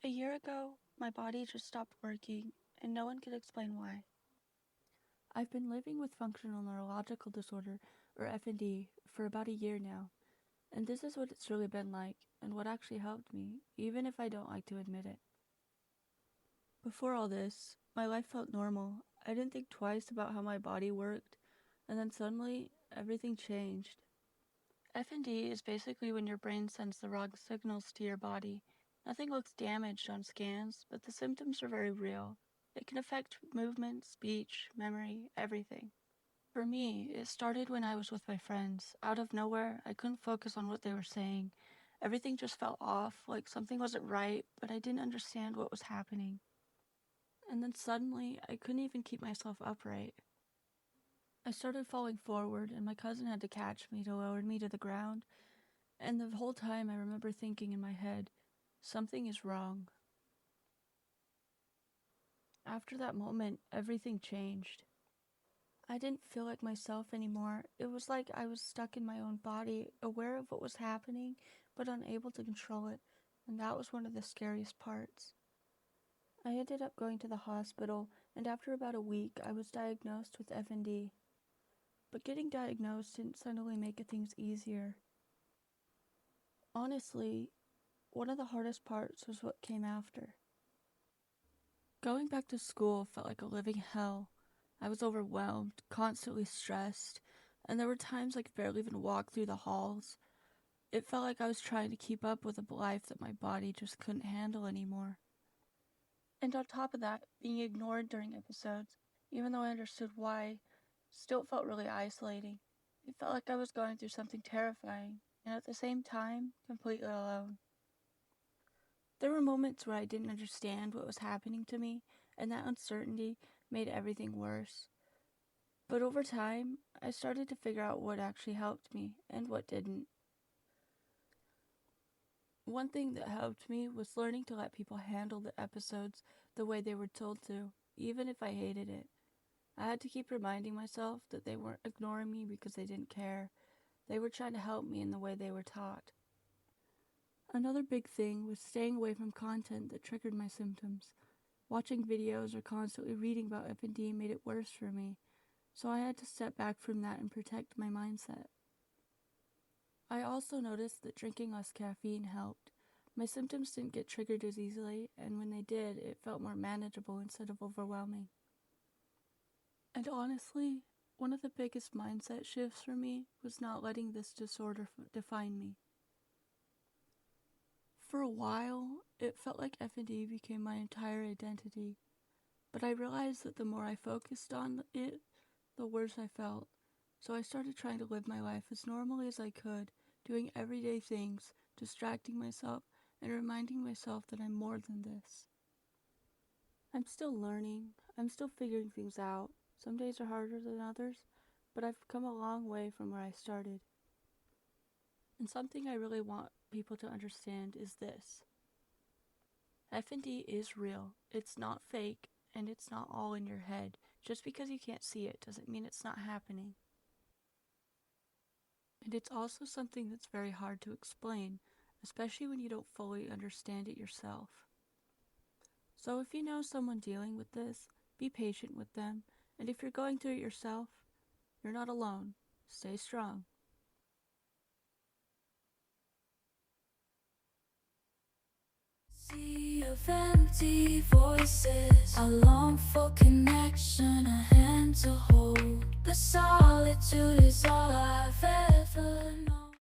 A year ago, my body just stopped working, and no one could explain why. I've been living with functional neurological disorder, or FND, for about a year now, and this is what it's really been like, and what actually helped me, even if I don't like to admit it. Before all this, my life felt normal. I didn't think twice about how my body worked, and then suddenly, everything changed. FND is basically when your brain sends the wrong signals to your body. Nothing looks damaged on scans, but the symptoms are very real. It can affect movement, speech, memory, everything. For me, it started when I was with my friends. Out of nowhere, I couldn't focus on what they were saying. Everything just felt off, like something wasn't right, but I didn't understand what was happening. And then suddenly, I couldn't even keep myself upright. I started falling forward, and my cousin had to catch me to lower me to the ground. And the whole time I remember thinking in my head, something is wrong. After that moment, everything changed. I didn't feel like myself anymore. It was like I was stuck in my own body, aware of what was happening, but unable to control it, and that was one of the scariest parts. I ended up going to the hospital, and after about a week, I was diagnosed with FND. But getting diagnosed didn't suddenly make things easier. Honestly, one of the hardest parts was what came after. Going back to school felt like a living hell. I was overwhelmed, constantly stressed, and there were times I could barely even walk through the halls. It felt like I was trying to keep up with a life that my body just couldn't handle anymore. And on top of that, being ignored during episodes, even though I understood why, still felt really isolating. It felt like I was going through something terrifying, and at the same time, completely alone. There were moments where I didn't understand what was happening to me, and that uncertainty made everything worse. But over time, I started to figure out what actually helped me and what didn't. One thing that helped me was learning to let people handle the episodes the way they were told to, even if I hated it. I had to keep reminding myself that they weren't ignoring me because they didn't care. They were trying to help me in the way they were taught. Another big thing was staying away from content that triggered my symptoms. Watching videos or constantly reading about FND made it worse for me, so I had to step back from that and protect my mindset. I also noticed that drinking less caffeine helped. My symptoms didn't get triggered as easily, and when they did, it felt more manageable instead of overwhelming. And honestly, one of the biggest mindset shifts for me was not letting this disorder define me. For a while, it felt like FND became my entire identity, but I realized that the more I focused on it, the worse I felt. So I started trying to live my life as normally as I could, doing everyday things, distracting myself, and reminding myself that I'm more than this. I'm still learning. I'm still figuring things out. Some days are harder than others, but I've come a long way from where I started. And something I really want people to understand is this. FND is real. It's not fake, and it's not all in your head. Just because you can't see it doesn't mean it's not happening. And it's also something that's very hard to explain, especially when you don't fully understand it yourself. So if you know someone dealing with this, be patient with them, and if you're going through it yourself, you're not alone. Stay strong. Sea of empty voices, I long for connection, a hand to hold. The solitude is all I've ever known.